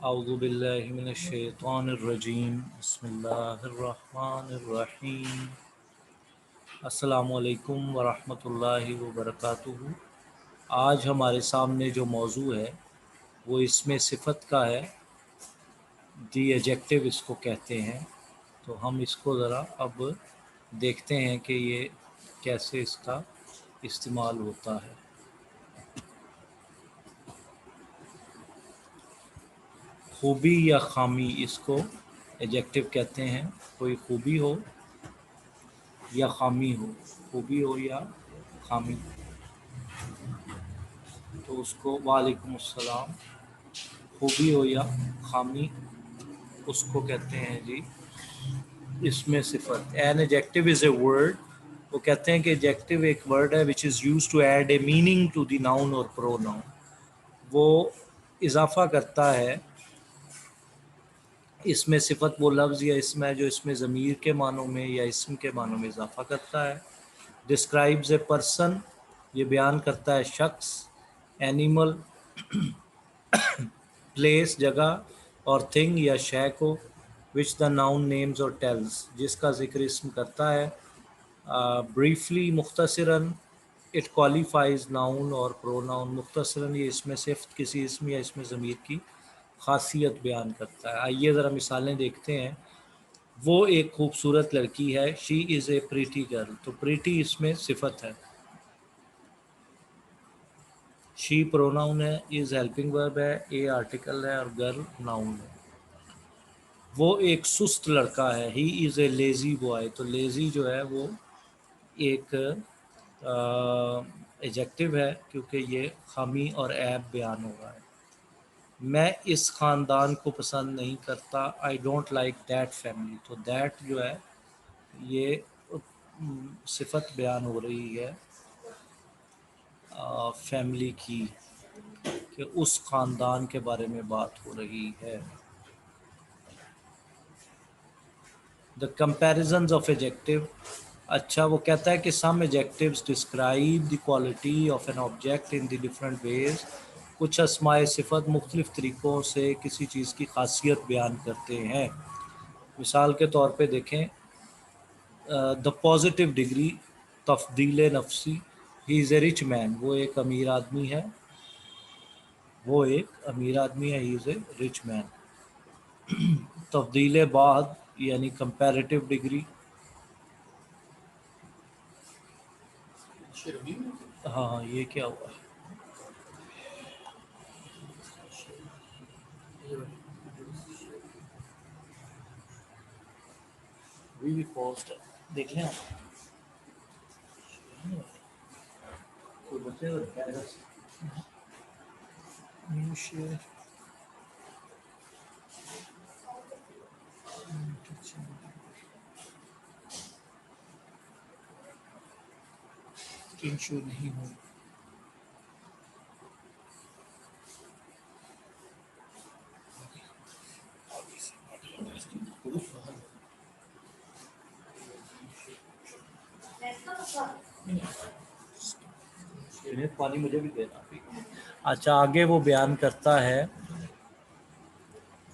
औज़ु बिल्लाहि मिनश शैतानिर रजीम बिस्मिल्लाहिर रहमानिर रहीम अस्सलामु अलैकुम व रहमतुल्लाहि व बरकातुहू। आज हमारे सामने जो मौजू है वो इसमें सिफत का है। दी एजेक्टिव इसको कहते हैं। तो हम इसको ज़रा अब देखते हैं कि ये कैसे इसका इस्तेमाल होता है। खूबी या खामी, इसको एजेक्टिव कहते हैं। कोई खूबी हो या खामी हो, खूबी हो या खामी, तो उसको वालेकुम अस्सलाम, खूबी हो या खामी उसको कहते हैं जी इसमें सिफत। An adjective is a word, वो कहते हैं कि एजेक्टिव एक वर्ड है which is use to add a meaning to the noun और प्रोनाउन। वो इजाफा करता है इसमें सिफत, वो लफ्ज़ या इसम है जो इसमें ज़मीर के मानों में या इसम के मानों में इजाफा करता है। डिस्क्राइब्स ए पर्सन, ये बयान करता है शख्स, एनिमल, प्लेस जगह, और थिंग या शय को, विच द नाउन नेम्स और टेल्स, जिसका जिक्र इसम करता है। ब्रीफली मुख्तसरन, इट क्वालिफाइज नाउन और प्रोनाउन, मुख्तसरन ये इसमें सिर्फ किसी इसम या इसमें ज़मीर की खासियत बयान करता है। आइए ज़रा मिसालें देखते हैं। वो एक खूबसूरत लड़की है, she is a pretty girl, तो प्रीटी इसमें सिफत है। शी प्रोनाउन है, इज़ हेल्पिंग वर्ब है, ए आर्टिकल है और गर्ल नाउन है। वो एक सुस्त लड़का है, he is A lazy boy, तो लेज़ी जो है वो एक एजेक्टिव है क्योंकि ये खामी और ऐब बयान हो रहा है। मैं इस ख़ानदान को पसंद नहीं करता, I don't like that family, तो दैट जो है ये सिफत बयान हो रही है फैमिली की, कि उस ख़ानदान के बारे में बात हो रही है। द कंपैरिजन्स ऑफ एजेक्टिव, अच्छा वो कहता है कि some adjectives describe the quality of an object in the different ways, कुछ अस्माए सिफत मुख्तलिफ़ तरीक़ों से किसी चीज़ की खासियत बयान करते हैं। मिसाल के तौर पे देखें, द पॉजिटिव डिग्री, तफदील नफसी, he is a rich man, वो एक अमीर आदमी है, वो एक अमीर आदमी है, he is a rich man. तफदील बाद यानी कंपैरेटिव डिग्री, हाँ हाँ ये क्या हुआ है, भी पोस्ट देख लें आप। कोई बच्चे को दिखाएगा। न्यू शेयर स्क्रीन शो नहीं हो। पानी मुझे भी देना। अच्छा आगे वो बयान करता है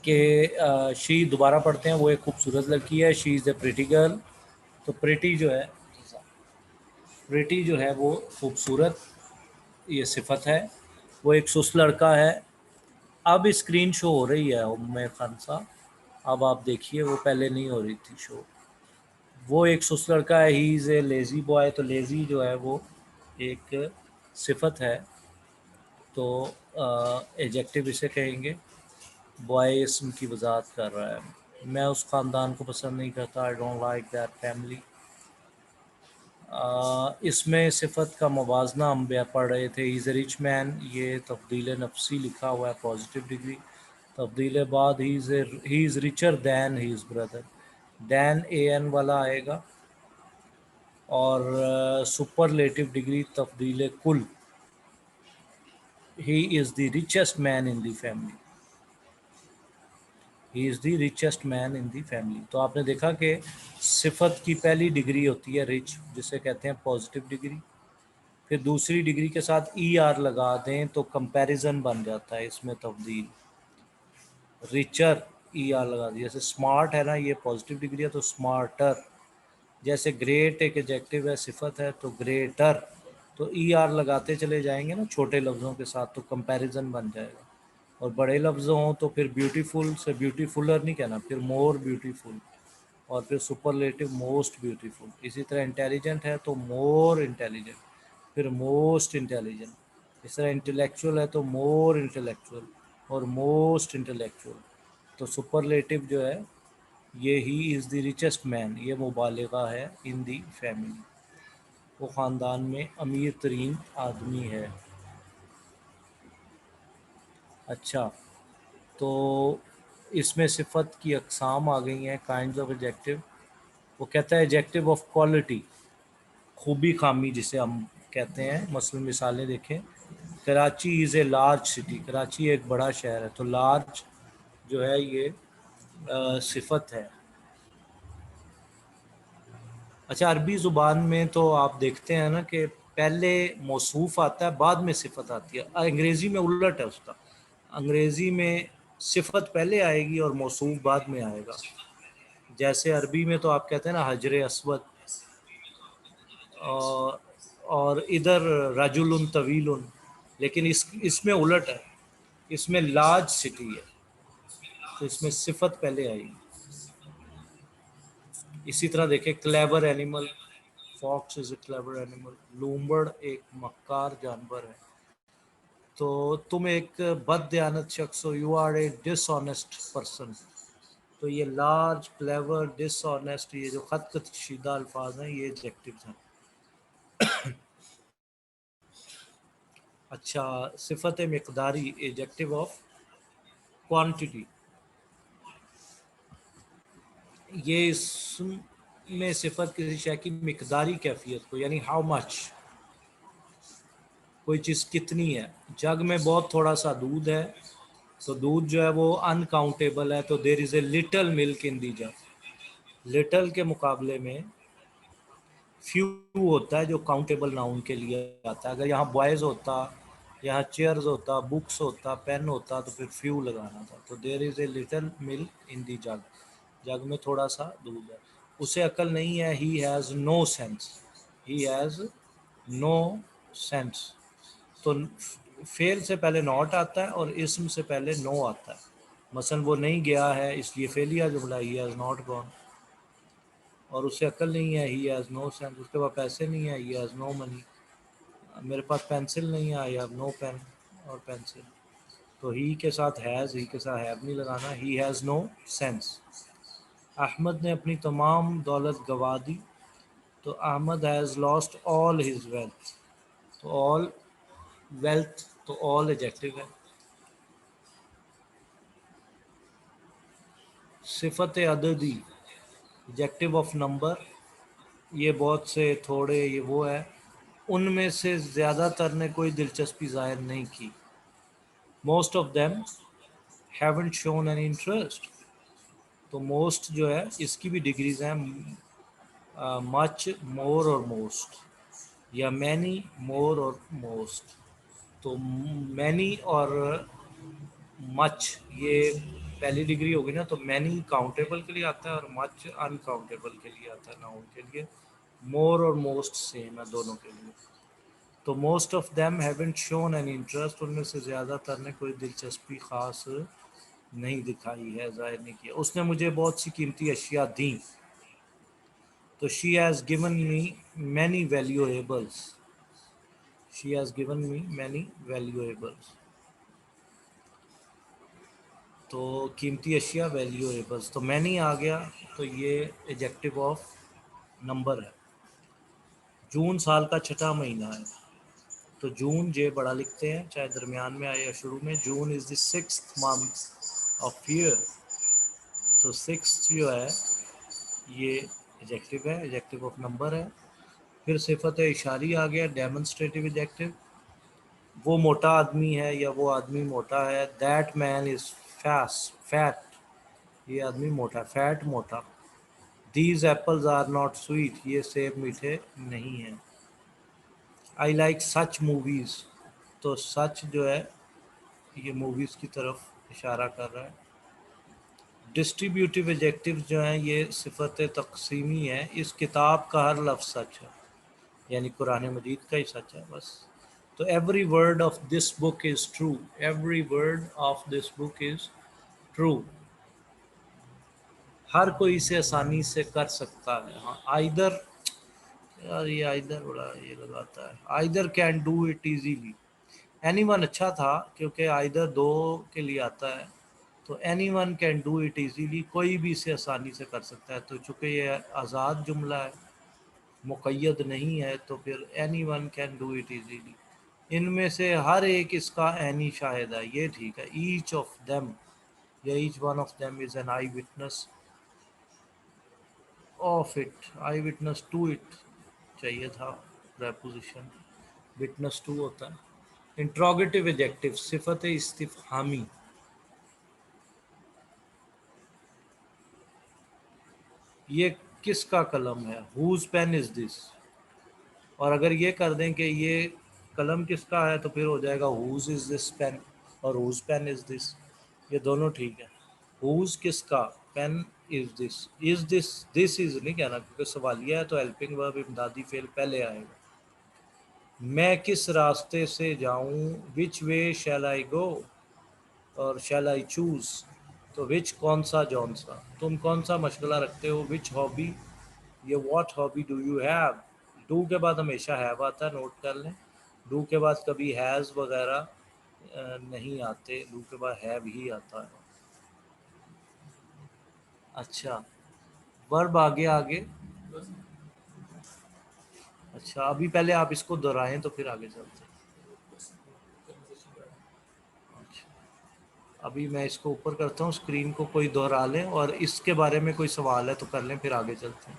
कि शी, दोबारा पढ़ते हैं, वो एक खूबसूरत लड़की है, she is a pretty girl, तो प्रिटी जो है, प्रिटी जो है वो खूबसूरत, ये सिफत है। वो एक सुस्त लड़का है। अब स्क्रीन शो हो रही है उम्मे खानसा, अब आप देखिए, वो पहले नहीं हो रही थी शो। वो एक सुस्त लड़का है, he is A lazy boy, तो लेज़ी जो है वो एक सिफत है, तो एजेक्टिव इसे कहेंगे। बॉय इसम की वजाहत कर रहा है। मैं उस ख़ानदान को पसंद नहीं करता, I don't like that family. इसमें सिफत का मवाजना हम पढ़ रहे थे, इज़ ए रिच मैन, ये तब्दील नफसी लिखा हुआ है पॉजिटिव डिग्री। तब्दील बाद he is richer than his brother, than A N वाला आएगा। और सुपरलेटिव डिग्री तब्दील कुल, he is the richest man in the family, he is the richest man in the family. तो आपने देखा कि सिफत की पहली डिग्री होती है रिच, जिसे कहते हैं पॉजिटिव डिग्री, फिर दूसरी डिग्री के साथ ई आर लगा दें तो कंपैरिजन बन जाता है इसमें तब्दील। रिचर ई आर लगा दिया। जैसे स्मार्ट है ना, ये पॉजिटिव डिग्री है तो स्मार्टर। जैसे ग्रेट एक एडजेक्टिव है, सिफत है, तो ग्रेटर। तो ई आर लगाते चले जाएंगे ना छोटे लफ्ज़ों के साथ, तो कंपैरिजन बन जाएगा। और बड़े लफ्ज़ हों तो फिर ब्यूटीफुल से ब्यूटीफुलर नहीं कहना, फिर मोर ब्यूटीफुल, और फिर सुपरलेटिव मोस्ट ब्यूटीफुल। इसी तरह इंटेलिजेंट है तो मोर इंटेलिजेंट, फिर मोस्ट इंटेलिजेंट। इस तरह इंटेलेक्चुअल है तो मोर इंटेलेक्चुअल और मोस्ट इंटेलेक्चुअल। तो सुपरलेटिव जो है ये ही इज़ द रिचेस्ट मैन, ये मुबालिगा है इन दी फैमिली, वो ख़ानदान में अमीर तरीन आदमी है। अच्छा, तो इसमें सिफत की अकसाम आ गई हैं, काइंड्स ऑफ एडजेक्टिव। वो कहता है एडजेक्टिव ऑफ क्वालिटी, खूबी खामी जिसे हम कहते हैं। मसलन मिसालें देखें, Karachi is a large city, Karachi एक बड़ा शहर है, तो लार्ज जो है ये सिफत है। अच्छा, अरबी ज़ुबान में तो आप देखते हैं ना कि पहले मौसूफ आता है बाद में सिफत आती है। अंग्रेज़ी में उलट है उसका, अंग्रेज़ी में सिफत पहले आएगी और मौसूफ बाद में आएगा। जैसे अरबी में तो आप कहते हैं ना हजर अस्वद, और इधर रजुलन तवीलन, लेकिन इसमें उलट है, इसमें लार्ज सिटी है तो इसमें सिफत पहले आएगी। इसी तरह देखें, clever animal, fox is a clever animal, लूमबर्ड एक मक्कार जानवर है। तो तुम एक बददयानत शख्स हो, you are a dishonest person. तो ये लार्ज, क्लेवर, डिसऑनेस्ट, ये जो खत कशीदा अल्फाज हैं, ये एडजेक्टिव्स हैं। अच्छा, सिफत मिकदारी, एडजेक्टिव ऑफ क्वांटिटी, ये इसमें सिफत किसी शय की मिकदारी कैफियत को, यानी हाउ मच, कोई चीज़ कितनी है। जग में बहुत थोड़ा सा दूध है तो दूध जो है वो अनकाउंटेबल है, तो there is a little milk in the jug. Little के मुकाबले में फ्यू होता है जो काउंटेबल नाउन के लिए आता है। अगर यहाँ बॉयज़ होता, यहाँ चेयर्स होता, बुक्स होता, पेन होता, तो फिर फ्यू लगाना था। तो there is a little milk in the jug, jug में थोड़ा सा दूध है। उसे अकल नहीं है, he has no sense, he has no sense. तो फेल से पहले नॉट आता है और इसम से पहले नो आता है। मसलन वो नहीं गया है इसलिए फेलियर जुमला, ही हैज़ नॉट गॉन। और उसे अकल नहीं है, ही हैज़ नो सेंस। उसके पास पैसे नहीं है, ही हैज़ नो मनी। मेरे पास पेंसिल नहीं है, आई हैव नो पेन और पेंसिल। तो ही के साथ हैज़, ही के साथ हैव नहीं लगाना, he has no sense. Ahmed ने अपनी तमाम दौलत गंवा दी, तो Ahmed has lost all his wealth. तो ऑल वेल्थ, तो ऑल एडजेक्टिव है। सिफत अददी, एडजेक्टिव ऑफ नंबर, ये बहुत से, थोड़े, ये वो है। उनमें से ज़्यादातर ने कोई दिलचस्पी ज़ाहिर नहीं की। Most of them haven't shown an interest. तो मोस्ट जो है इसकी भी डिग्रीज हैं, मच, मोर और मोस्ट, या मैनी, मोर और मोस्ट। तो मैनी और मच ये पहली डिग्री होगी ना, तो मैनी काउंटेबल के लिए आता है और मच अनकाउंटेबल के लिए आता है, नाउन के लिए। मोर और मोस्ट सेम है दोनों के लिए। तो most of them haven't shown an interest, उनमें से ज़्यादातर ने कोई दिलचस्पी ख़ास नहीं दिखाई है, ज़ाहिर नहीं किया। उसने मुझे बहुत सी कीमती अशिया दी, तो she has given me many valuables, she has given me many valuables. तो कीमती अशिया, वैल्यूएबल्स, तो मैनी आ गया, तो ये एडजेक्टिव ऑफ नंबर है। जून साल का छठा महीना है, तो जून जे बड़ा लिखते हैं, चाहे दरमियान में आए या शुरू में। June is the 6th month of year, तो 6 जो है ये एडजेक्टिव है, एडजेक्टिव ऑफ नंबर है। फिर सिफत इशारी आ गया, डेमोन्स्ट्रेटिव एडजेक्टिव। वो मोटा आदमी है या वो आदमी मोटा है। दैट मैन इज़ फैट, ये आदमी मोटा, फैट मोटा। These apples are not sweet, ये सेब मीठे नहीं हैं। आई लाइक सच मूवीज़, तो सच जो है ये मूवीज़ की तरफ इशारा कर रहा है। डिस्ट्रीब्यूटिव एडजेक्टिव जो हैं ये सिफत तकसीमी है। इस किताब का हर लफ्ज़ सच है, यानी कुरान मजीद का ही सच है बस। तो every word of this book is true, every word of this book is true. हर कोई इसे आसानी से कर सकता है। हाँ, आइदर, यार ये आइदर बड़ा ये लगाता है, either can do it easily. Anyone अच्छा था क्योंकि आइदर दो के लिए आता है, तो anyone can do it easily, कोई भी इसे आसानी से कर सकता है। तो चूंकि ये आज़ाद जुमला है, मुक़य्यद नहीं है, तो फिर anyone can do it easily. इनमें से हर एक इसका ऐनी शाहिद है, ये ठीक है। ईच ऑफ देम या each one of them is an eye witness of it, eye witness to it चाहिए था प्रेपोजिशन, विटनेस टू होता है। इंट्रोगेटिव एडजेक्टिव सिफत इस्तिफहामी, ये किसका कलम है, हुज पेन इज दिस। और अगर ये कर दें कि ये कलम किसका है, तो फिर हो जाएगा हुज इज दिस पेन और हुज पेन इज दिस, ये दोनों ठीक है। हुज किसका, पेन इज दिस इज नहीं कहना क्योंकि सवालिया है, तो हेल्पिंग वर्ब इमदादी फेल पहले आएगा। मैं किस रास्ते से जाऊं, विच वे शैल आई गो और शैल आई चूज, तो विच कौन सा जौन सा, तुम कौन सा मशगला रखते हो, विच हॉबी, ये what hobby do you have. Do के बाद हमेशा हैव आता है, नोट कर लें। डू के बाद कभी हैज़ वगैरह नहीं आते, डू के बाद हैव ही आता है। अच्छा, वर्ब आगे आगे। अच्छा, अभी पहले आप इसको दोहराएं तो फिर आगे चलते हैं। अच्छा, अभी मैं इसको ऊपर करता हूँ, स्क्रीन को कोई दोहरा लें, और इसके बारे में कोई सवाल है तो कर लें, फिर आगे चलते हैं।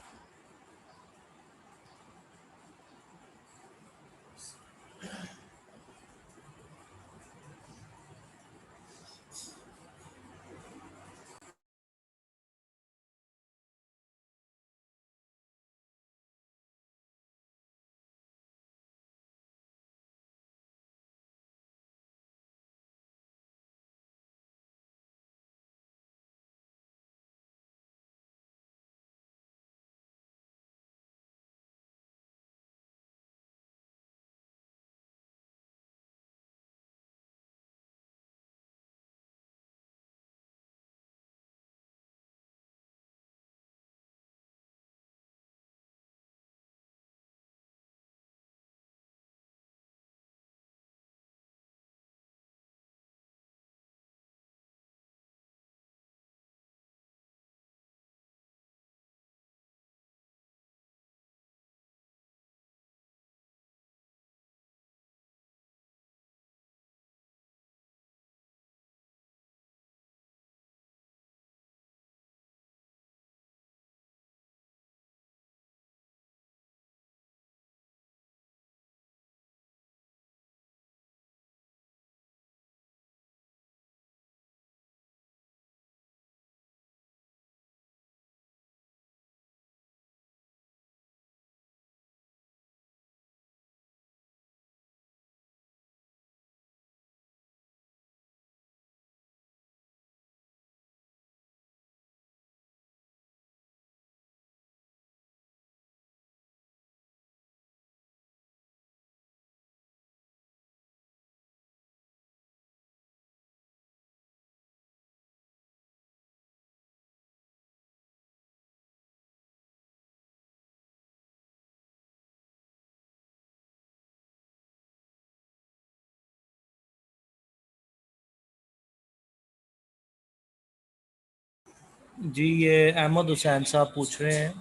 जी, ये अहमद हुसैन साहब पूछ रहे हैं।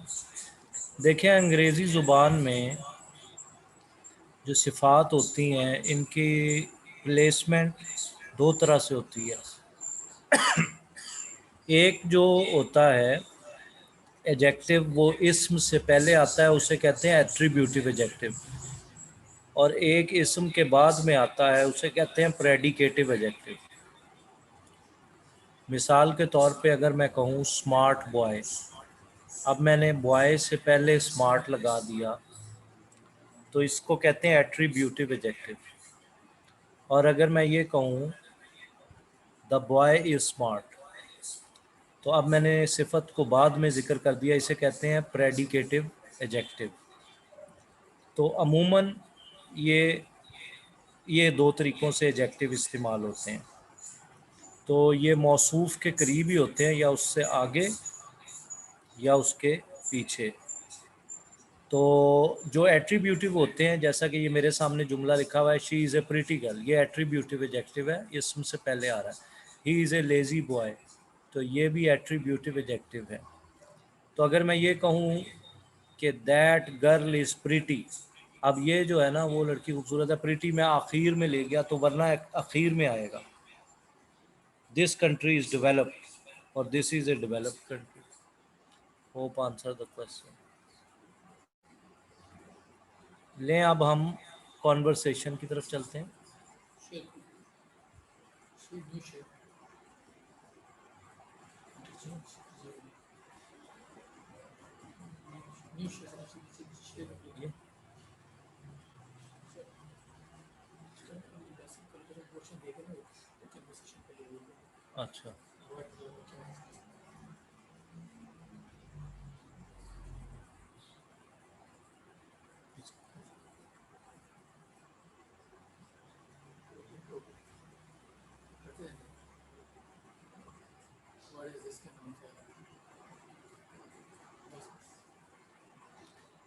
देखिए, अंग्रेज़ी ज़ुबान में जो सिफ़ात होती हैं, इनकी प्लेसमेंट दो तरह से होती है। एक जो होता है एडजेक्टिव, वो इस्म से पहले आता है, उसे कहते हैं एट्रीब्यूटिव एडजेक्टिव। और एक इस्म के बाद में आता है, उसे कहते हैं प्रेडिकेटिव एडजेक्टिव। मिसाल के तौर पे अगर मैं कहूँ स्मार्ट बॉय, अब मैंने बॉय से पहले स्मार्ट लगा दिया, तो इसको कहते हैं एट्रीब्यूटिव एडजेक्टिव। और अगर मैं ये कहूँ द बॉय इज़ स्मार्ट, तो अब मैंने सिफत को बाद में जिक्र कर दिया, इसे कहते हैं प्रेडिकेटिव एडजेक्टिव। तो अमूमन ये दो तरीक़ों से एडजेक्टिव इस्तेमाल होते हैं। तो ये मौसूफ के करीब ही होते हैं, या उससे आगे या उसके पीछे। तो जो एट्रीब्यूटिव होते हैं, जैसा कि ये मेरे सामने जुमला लिखा हुआ है, she is a pretty girl, ये एट्रीब्यूटिव एडजेक्टिव है, इसम से पहले आ रहा है। He is A lazy boy, तो ये भी एट्रीब्यूटिव एडजेक्टिव है। तो अगर मैं ये कहूँ कि दैट गर्ल इज़ प्रीटी, अब ये जो है ना, वो लड़की खूबसूरत है, प्रीटी मैं आखिर में ले गया तो वरना आखिर में आएगा। दिस कंट्री इज़ डेवलप्ड और this is A developed country. Hope answer the question. लें अब हम कॉन्वर्सेशन की तरफ चलते हैं। अच्छा,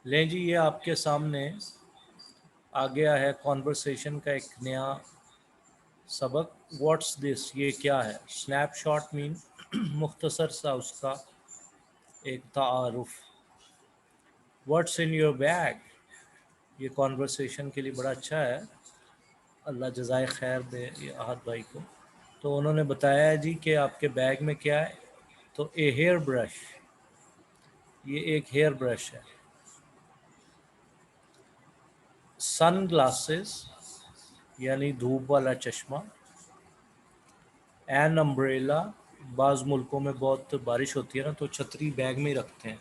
लें जी, ये आपके सामने आ गया है कॉन्वर्सेशन का एक नया सबक। व्हाट्स दिस, ये क्या है? स्नैपशॉट मीन मुख्तसर सा उसका एक तारुफ। व्हाट्स इन योर बैग, ये कॉन्वर्सेशन के लिए बड़ा अच्छा है, अल्लाह जज़ाए खैर दे ये आहद भाई को। तो उन्होंने बताया जी कि आपके बैग में क्या है। तो ए हेयर ब्रश, ये एक हेयर ब्रश है। सन ग्लासेस, यानी धूप वाला चश्मा। एन अम्ब्रेला, बाज़ मुल्कों में बहुत बारिश होती है ना, तो छतरी बैग में ही रखते हैं।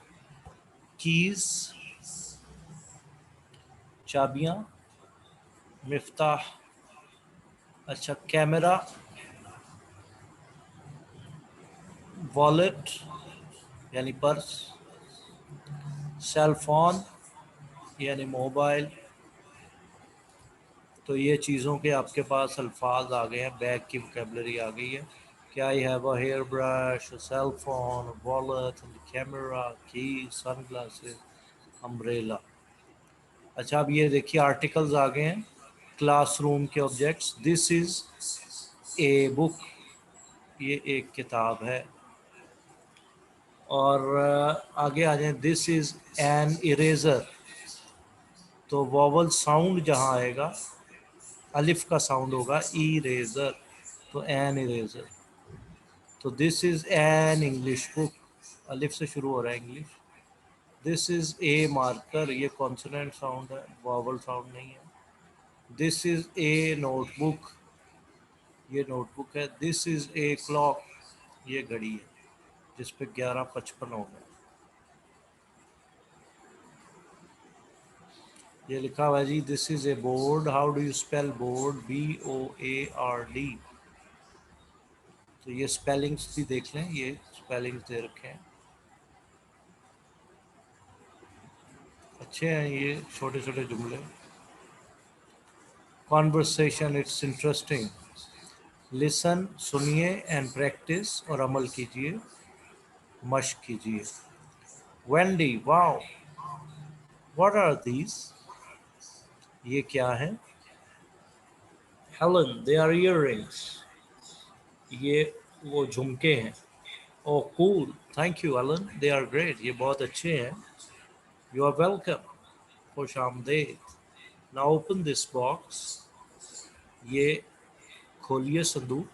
कीज़, चाबियाँ। मिफ्ताह, अच्छा कैमरा। वॉलेट, यानी पर्स। सेल फोन, यानी मोबाइल। तो ये चीज़ों के आपके पास अल्फाज आ गए हैं, बैग की वोकेबलरी आ गई है कि I have a hair brush, cell phone, wallet, camera, key, sun glasses, umbrella. अच्छा, अब ये देखिए आर्टिकल्स आ गए हैं, क्लासरूम के objects. This is a book, ये एक किताब है। और आगे आ जाए, दिस इज़ एन इरेज़र, तो वॉवल साउंड जहाँ आएगा, अलिफ का साउंड होगा, इरेज़र, तो एन इरेज़र। तो this is an English book, अलिफ से शुरू हो रहा है English. This is A marker, ये कॉन्सोनेंट साउंड है, वॉवल साउंड नहीं है। दिस इज़ ए नोटबुक, ये नोटबुक है। दिस इज़ ए क्लॉक, ये घड़ी है जिस पे 11:55 हो गया। ये लिखा हुआ है जी, this is a board. How do you spell board? BOARD। तो ये स्पेलिंग्स भी देख लें, ये स्पेलिंग्स दे रखे हैं, अच्छे हैं ये छोटे छोटे जुमले। Conversation, it's interesting. लिसन, सुनिए, एंड प्रैक्टिस, और अमल कीजिए, मश्क कीजिए। Wendy, wow, what are these, ये क्या है? हेलन, दे आर इयररिंग्स, ये वो झुमके हैं। Oh cool, thank you Allen, they are great, ये बहुत अच्छे हैं। यू आर वेलकम, खुश आमदेद। नाउ ओपन दिस बॉक्स, ये खोलिए संदूक।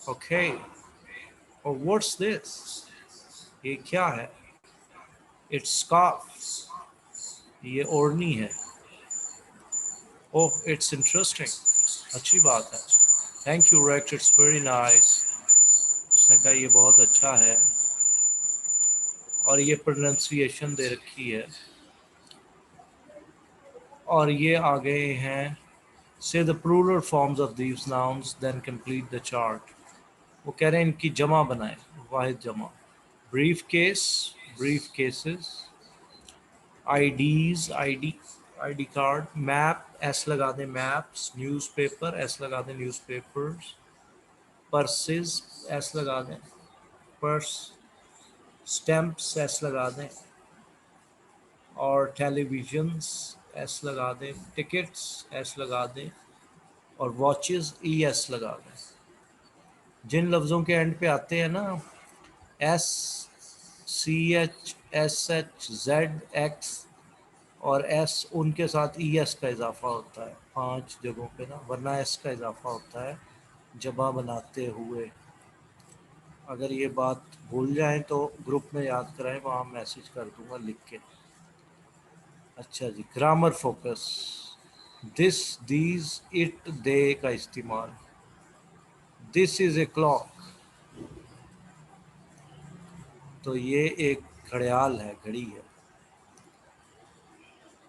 ओके, और व्हाट्स दिस, ये क्या है? इट्स स्कार्फ, ये ओढ़नी है। ओह, इट्स इंटरेस्टिंग, अच्छी बात है। थैंक यू रेक्ट, इट्स वेरी नाइस, उसने कहा ये बहुत अच्छा है। और ये प्रोनाउंसिएशन दे रखी है। और ये आ गए हैं, say the plural forms of these nouns then complete the chart. वो कह रहे हैं इनकी जमा बनाएं, वाहिद जमा। Brief case, brief cases. IDs, ID card. Map, S लगा दें मैप्स। न्यूज़पेपर, एस लगा दें न्यूज़पेपर्स। पर्सेस, एस लगा दें पर्स। स्टैम्प्स, एस लगा दें। और टेलीविजन्स, एस लगा दें। टिकट्स, एस लगा दें। और वॉचेस, ई एस लगा दें। जिन लफ्ज़ों के एंड पे आते हैं ना S, C H, S H, Z, X और एस, उनके साथ ई एस का इजाफा होता है 5 जगहों पे ना, वरना एस का इजाफा होता है जमा बनाते हुए। अगर ये बात भूल जाएं तो ग्रुप में याद कराएं, वहाँ मैसेज कर दूंगा लिख के। अच्छा जी, grammar focus. This, these, it, they का इस्तेमाल। दिस इज ए क्लॉक, तो ये एक घड़ियाल है, घड़ी है।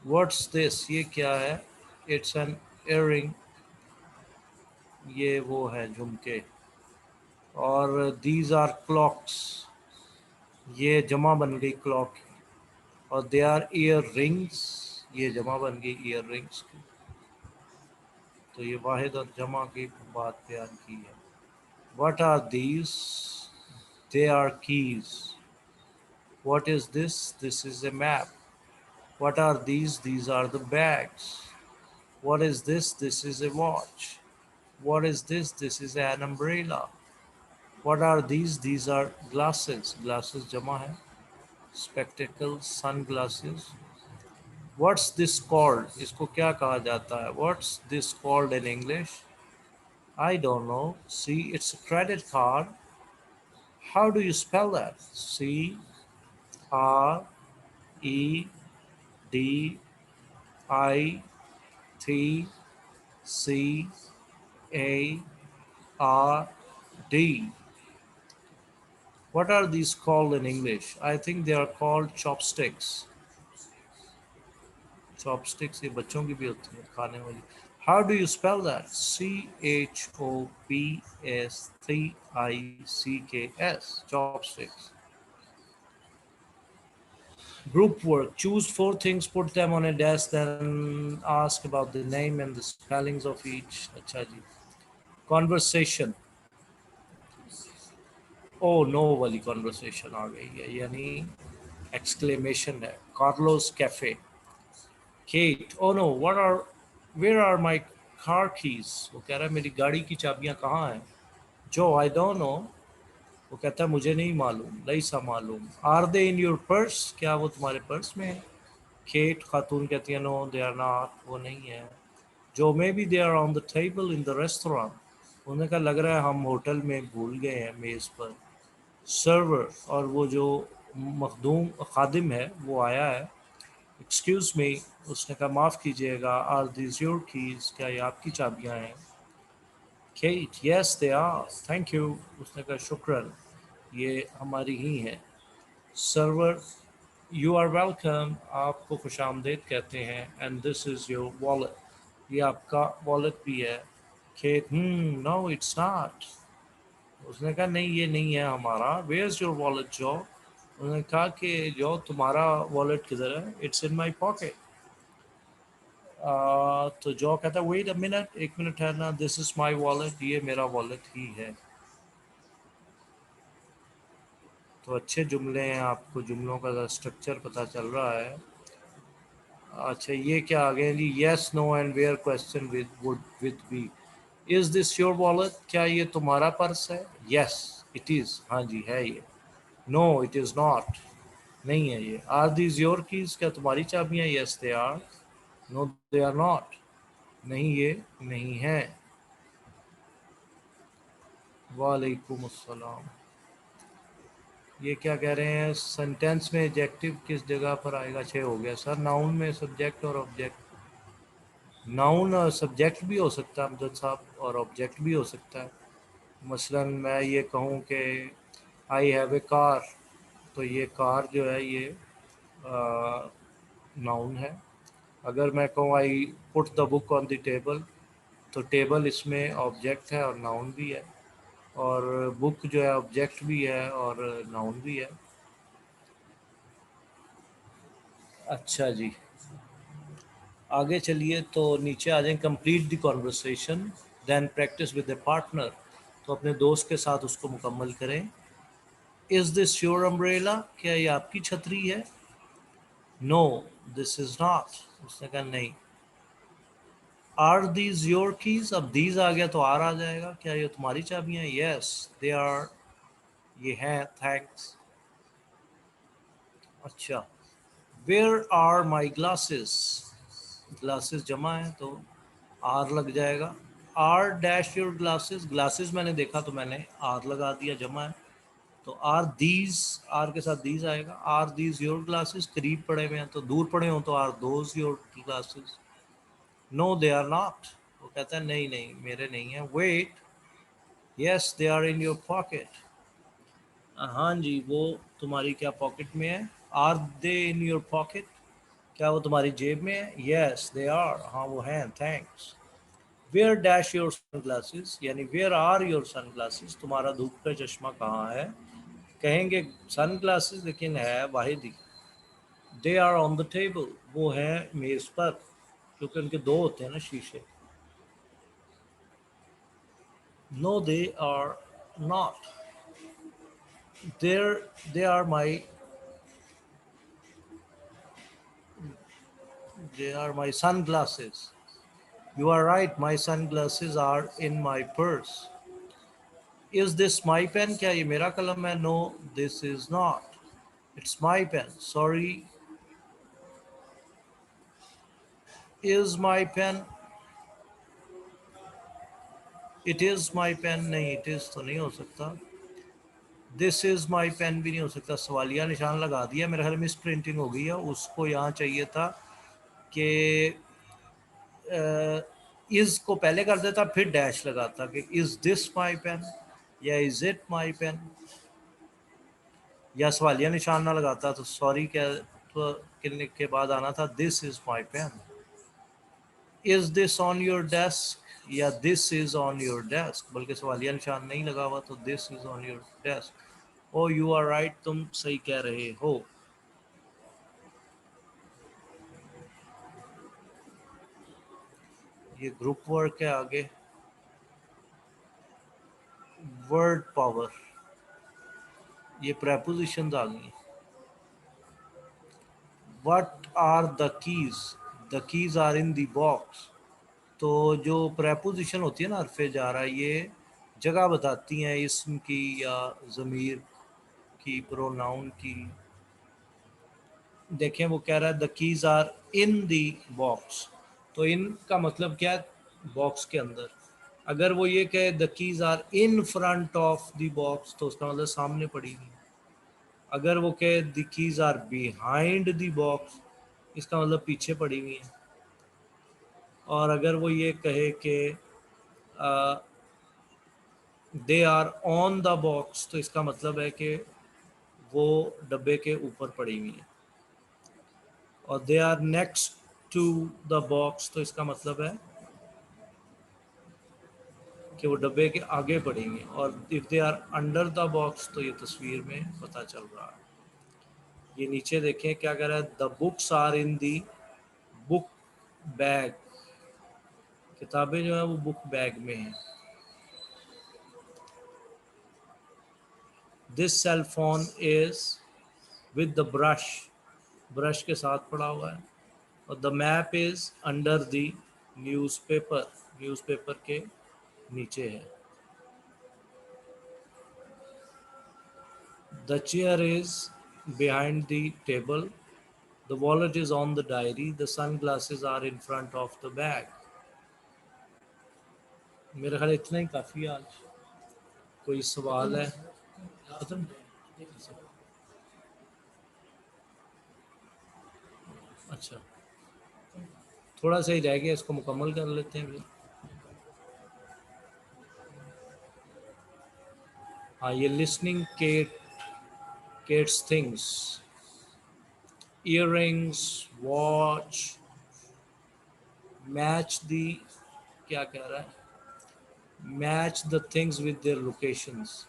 व्हाट्स दिस, ये क्या है? इट्स एन इयररिंग, ये वो है झुमके। और दीज आर क्लॉक्स, ये जमा बन गई क्लॉक की। और दे आर ईयर रिंग्स, ये जमा बन गई ईयर रिंग्स की। तो ये वाहिद और जमा की बात बयान की है। What are these? They are keys. What is this? This is a map. What are these? These are the bags. What is this? This is a watch. What is this? This is an umbrella. What are these? These are glasses, glasses जमा है। Spectacles, sun glasses. What's this called? इसको क्या कहा जाता है? What's this called in English? I don't know. See, it's a credit card. How do you spell that? C R E D I T C A R D. What are these called in English? I think they are called chopsticks. Chopsticks ये बच्चों की भी होती है खाने वाली। How do you spell that? CHOPSTICKS. Chopsticks. Group work. Choose 4 things, put them on a desk, then ask about the name and the spellings of each. अच्छा जी. Conversation. Oh no वाली conversation आ गई है, यानी exclamation है. Carlos Cafe. Kate. Oh no, where are my car keys? वो कह रहा है मेरी गाड़ी की चाबियां कहाँ हैं? Joe, I don't know. वो कहता है मुझे नहीं मालूम, लईसा मालूम। Are they in your purse? क्या वो तुम्हारे पर्स में है? केट खातून कहती है नो दे आर नॉट, वो नहीं है। जो maybe they are on the table in the restaurant, उन्हें का लग रहा है हम होटल में भूल गए हैं मेज़ पर। सर्वर, और वो जो मखदूम खादिम है वो आया है। एक्सक्यूज़ मी, उसने कहा माफ़ कीजिएगा। आर दीज योर कीज़, क्या ये आपकी चाबियां हैं? Kate, yes they are, thank you. उसने कहा शुक्रन, ये हमारी ही हैं। सर्वर, यू आर वेलकम, आपको खुश आमदेद कहते हैं। And this is your wallet, ये आपका वॉलेट भी है। खेत, नो इट्स नॉट। उसने कहा नहीं ये नहीं है हमारा। वेयर इज़ योर वॉलेट जो? उन्होंने कहा कि जो तुम्हारा वॉलेट किधर है? It's in my pocket. तो जो कहता है वेट अ मिनट, एक मिनट ठहरना, दिस इज़ माई वॉलेट, ये मेरा वॉलेट ही है। तो अच्छे जुमले हैं, आपको जुमलों का स्ट्रक्चर पता चल रहा है। अच्छा ये क्या आ गए जी? Yes, no and where question with would with be. Is this your wallet? क्या ये तुम्हारा पर्स है? यस इट इज, हाँ जी है ये। नो इट इज नॉट, नहीं है ये। Are these your keys? क्या तुम्हारी चाबियां? Yes they are. No they are not, नहीं ये नहीं है। वालेकुम अस्सलाम। ये क्या कह रहे हैं? सेंटेंस में एडजेक्टिव किस जगह पर आएगा? 6 हो गया सर। नाउन में सब्जेक्ट और ऑब्जेक्ट। नाउन सब्जेक्ट भी हो सकता है अमजद साहब, और ऑब्जेक्ट भी हो सकता है। मसलन मैं ये कहूँ कि आई हैव ए कार, तो ये कार जो है ये नाउन है। अगर मैं कहूँ I put the book on the table, तो टेबल इसमें ऑब्जेक्ट है और नाउन भी है। और बुक जो है ऑब्जेक्ट भी है और नाउन भी है। अच्छा जी, आगे चलिए तो नीचे आ जाए। Complete the conversation then practice with the partner. तो अपने दोस्त के साथ उसको मुकम्मल करें। इज़ दिस योर अम्ब्रेला, क्या ये आपकी छतरी है? नो दिस इज़ नॉट, उसने कहा नहीं। आर दीज योर कीज, अब दीज आ गया तो आर आ जाएगा, क्या ये तुम्हारी चाबियां? यस दे आर, ये हैं, थैंक्स। अच्छा, where are my glasses, glasses जमा है तो आर लग जाएगा। Are dash your glasses, glasses मैंने देखा तो मैंने आर लगा दिया, जमा है तो आर दीज, आर के साथ दीज आएगा। आर दीज योर ग्लासेस, करीब पड़े हुए हैं तो दूर पड़े हों तो are those your glasses. No they are not, वो कहता है नहीं नहीं मेरे नहीं है। Wait, yes they are in your pocket, हाँ जी वो तुम्हारी क्या पॉकेट में है। Are they in your pocket, क्या वो तुम्हारी जेब में है? यस दे आर, हाँ वो हैं, thanks. Where dash your sunglasses, यानी where are your sunglasses, तुम्हारा धूप का चश्मा कहाँ है? कहेंगे सन ग्लासेस, लेकिन है वाहिद ही। They are on the table, वो है मेज पर, क्योंकि उनके दो होते हैं ना शीशे। No they are not, there they are my, they are my sun glasses. You are right, my sun glasses are in my purse. Is this my pen, क्या ये मेरा कलम है? No this is not, it's my pen, sorry. Is my pen, it is my pen, नहीं it is तो नहीं हो सकता। दिस इज माई पेन भी नहीं हो सकता, सवालिया निशान लगा दिया, मेरे ख्याल मिस प्रिंटिंग हो गई है। उसको यहाँ चाहिए था कि इज को पहले कर देता फिर डैश लगाता कि इज दिस माई पेन या इज इट माई पेन, या सवालिया निशान ना लगाता तो सॉरी क्या तो के बाद आना था this is my pen. Is this on your desk या this is on your desk, बल्कि सवालिया निशान नहीं लगा हुआ तो this is on your desk. Oh you are right, तुम सही कह रहे हो। ये ग्रुप वर्क है। आगे वर्ड पावर, ये प्रेपोजिशंस आ गई। What are the keys, the keys are in the box. तो जो प्रेपोजिशन होती है ना हरफे जा रहा है, ये जगह बताती हैं इसम की या ज़मीर की, प्रोनाउन की। देखें वो कह रहा है the keys are in the box, तो इन का मतलब क्या है? बॉक्स के अंदर। अगर वो ये कहे the keys are in front of the box तो उसका मतलब सामने पड़ी हुई। अगर वो कहे the keys are behind the box, इसका मतलब पीछे पड़ी हुई है। और अगर वो ये कहे कि they are on the box, तो इसका मतलब है कि वो डब्बे के ऊपर पड़ी हुई है। और they are next to the box, तो इसका मतलब है कि वो डब्बे के आगे पड़ी हुई है। और if they are under the box, तो ये तस्वीर में पता चल रहा है। ये नीचे देखें क्या कह रहा है, the books are in the book bag, किताबें जो है वो बुक बैग में हैं। This cell phone is with the brush, brush के साथ पड़ा हुआ है। और the map is under the newspaper, newspaper के नीचे है। The chair is behind the table, the wallet is on the diary, the sun glasses are in front of the bag. मेरे ख्याल इतना ही काफ़ी है आज। कोई सवाल है? खत्म। अच्छा, थोड़ा सा ही रह गया, इसको मुकम्मल कर लेते हैं फिर। हाँ, ये listening cat, cats things, earrings, watch, match the, क्या कह रहा है? Match the things with their locations.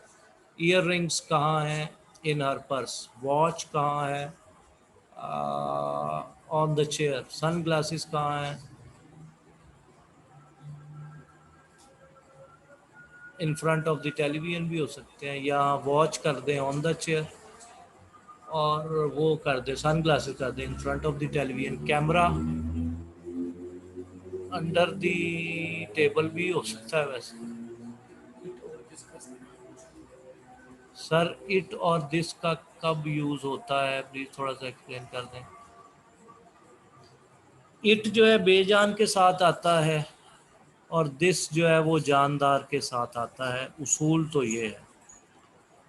Earrings कहाँ हैं? In her purse. वॉच कहाँ है? On the chair. Sunglasses कहाँ हैं? In front of the television भी हो सकते हैं, या वॉच कर दें ऑन द चेयर, और वो कर दे सन ग्लासेस कर दे in front of the television. Camera under the table भी हो सकता है वैसे। सर इट और दिस का कब यूज होता है, प्लीज थोड़ा सा एक्सप्लेन कर दें। इट जो है बेजान के साथ आता है, और दिस जो है वो जानदार के साथ आता है। उसूल तो ये है।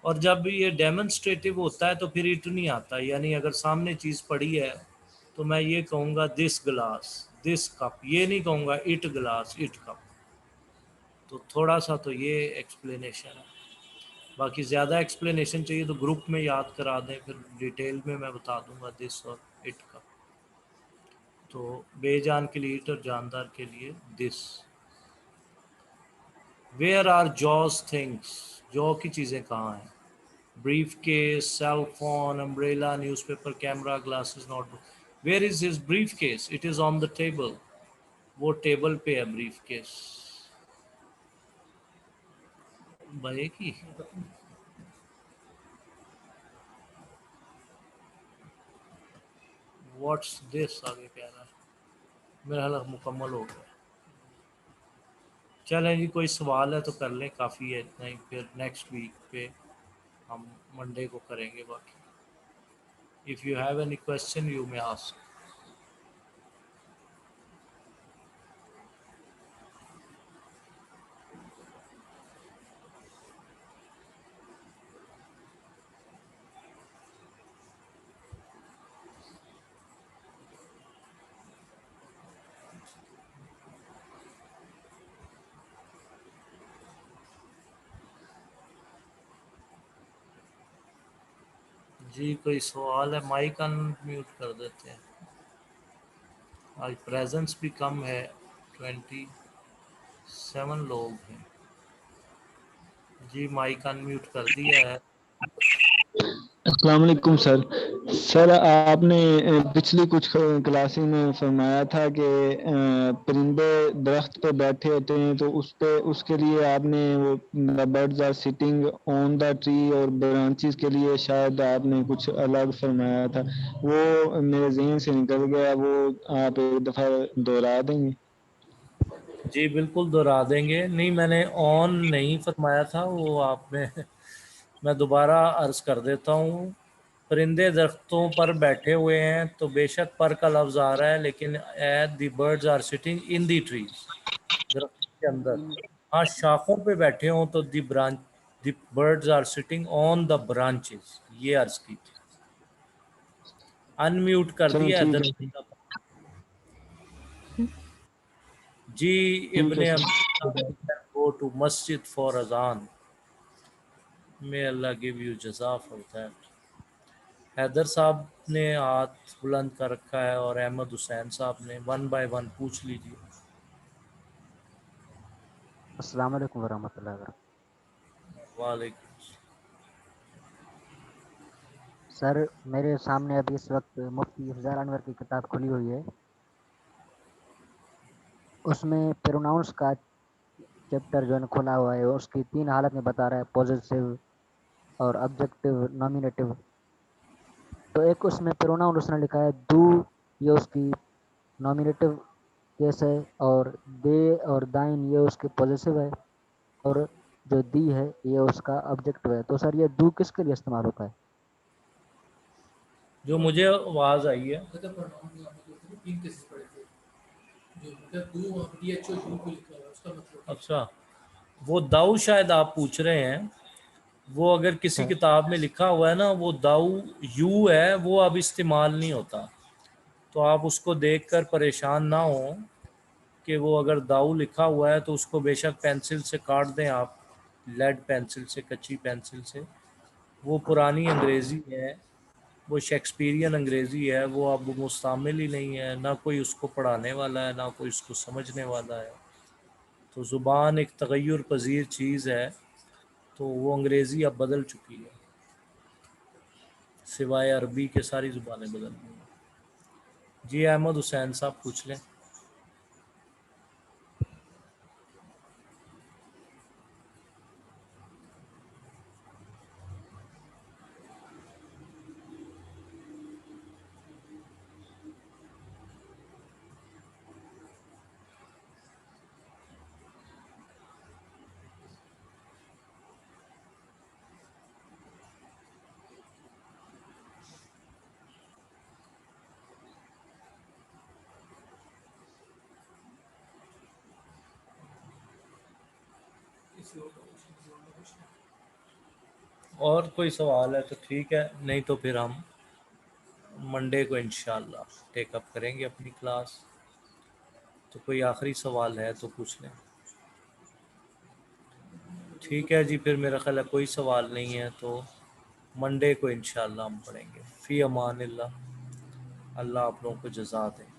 और जब ये डेमोन्स्ट्रेटिव होता है तो फिर इट नहीं आता, यानी अगर सामने चीज़ पड़ी है तो मैं ये कहूँगा दिस ग्लास, दिस कप, ये नहीं कहूँगा इट ग्लास, इट कप। तो थोड़ा सा तो ये एक्सप्लेनेशन है। बाकी ज़्यादा एक्सप्लेनेशन चाहिए तो ग्रुप में याद करा दें, फिर डिटेल में मैं बता दूंगा दिस और इट का। तो बेजान के लिए इट और जानदार के लिए this. Where are Joe's things? Joe की चीज़ें कहाँ हैं? Briefcase, cell phone, umbrella, newspaper, camera, glasses, notebook. Where is his briefcase? It is on the table. वो टेबल पे है ब्रीफ केस। भाई की व्हाट्स दिस आगे कह रहा है। मेरा हाल मुकम्मल हो गया। चलें जी, कोई सवाल है तो कर लें, काफ़ी है इतना ही, फिर नेक्स्ट वीक पे हम मंडे को करेंगे बाकी। If you have any question you may ask. जी कोई सवाल है? माइक अनम्यूट कर देते हैं। आज प्रेजेंस भी कम है, 27 लोग हैं। जी माइक अनम्यूट कर दिया है। अस्सलाम वालेकुम सर। सर आपने पिछली कुछ क्लासेस में फरमाया था कि परिंदे दरख्त पे बैठे होते हैं तो उस पे उसके लिए आपने वो birds are sitting on the tree और ब्रांचेस के लिए शायद आपने कुछ अलग फरमाया था, वो मेरे जहन से निकल गया, वो आप एक दफ़ा दोहरा देंगे? जी बिल्कुल दोहरा देंगे। नहीं, मैंने ऑन नहीं फरमाया था वो आपने। मैं दोबारा अर्ज़ कर देता हूँ। परिंदे दरख्तों पर बैठे हुए हैं तो बेशक पर का लफ्ज़ आ रहा है, लेकिन at the birds are sitting in the trees, दरख्त के अंदर। हाँ, शाखों पे बैठे हों तो the birds are sitting on the branches, ये अर्ज़ की थी। अनम्यूट कर चलो दिया है ठीक है। दरख्त। जी ठीक है Ibne sir. Abdullah go to masjid for azaan. May Allah give you jaza for that. Haider साहब ने हाथ बुलंद कर रखा है और अहमद हुसैन साहब ने। वन बाय वन पूछ लीजिए। अस्सलाम वालेकुम वरहमतुल्लाहि वबरकातुहू। वालेकुम। सर मेरे सामने अभी इस वक्त मुफ्ती अफजल अनवर की किताब खुली हुई है। उसमें प्रोनाउंस का चैप्टर जो है खुला हुआ है, उसकी 3 हालत में बता रहा है, पॉजिटिव और ऑब्जेक्टिव, नॉमिनेटिव। तो एक उसमें प्रोनाउन उसने लिखा है डू, ये उसकी नॉमिनेटिव केस है, और दे और दाइन ये उसके पॉजिटिव है, और जो दी है ये उसका ऑब्जेक्टिव है। तो सर ये डू किसके लिए इस्तेमाल होता है? जो मुझे आवाज़ आई है। अच्छा, वो दाऊ शायद आप पूछ रहे हैं। वो अगर किसी सर किताब में लिखा हुआ है ना, वो दाऊ यू है, वो अब इस्तेमाल नहीं होता। तो आप उसको देखकर परेशान ना हो कि वो अगर दाऊ लिखा हुआ है तो उसको बेशक पेंसिल से काट दें आप, लेड पेंसिल से, कच्ची पेंसिल से। वो पुरानी अंग्रेज़ी है, वो शेक्सपियरियन अंग्रेज़ी है, वो अब मुस्तामिल ही नहीं है, ना कोई उसको पढ़ाने वाला है, ना कोई उसको समझने वाला है। तो ज़ुबान एक तग़य्युर पज़ीर चीज़ है, तो वो अंग्रेज़ी अब बदल चुकी है, सिवाय अरबी के सारी ज़ुबानें बदल गई हैं। जी अहमद हुसैन साहब पूछ लें। और कोई सवाल है तो ठीक है, नहीं तो फिर हम मंडे को इंशाल्लाह टेकअप करेंगे अपनी क्लास। तो कोई आखिरी सवाल है तो पूछ लें। ठीक है जी, फिर मेरा ख्याल है कोई सवाल नहीं है, तो मंडे को इंशाल्लाह हम पढ़ेंगे। फ़ी अमानिल्लाह। अल्लाह आप लोगों को जज़ा दे।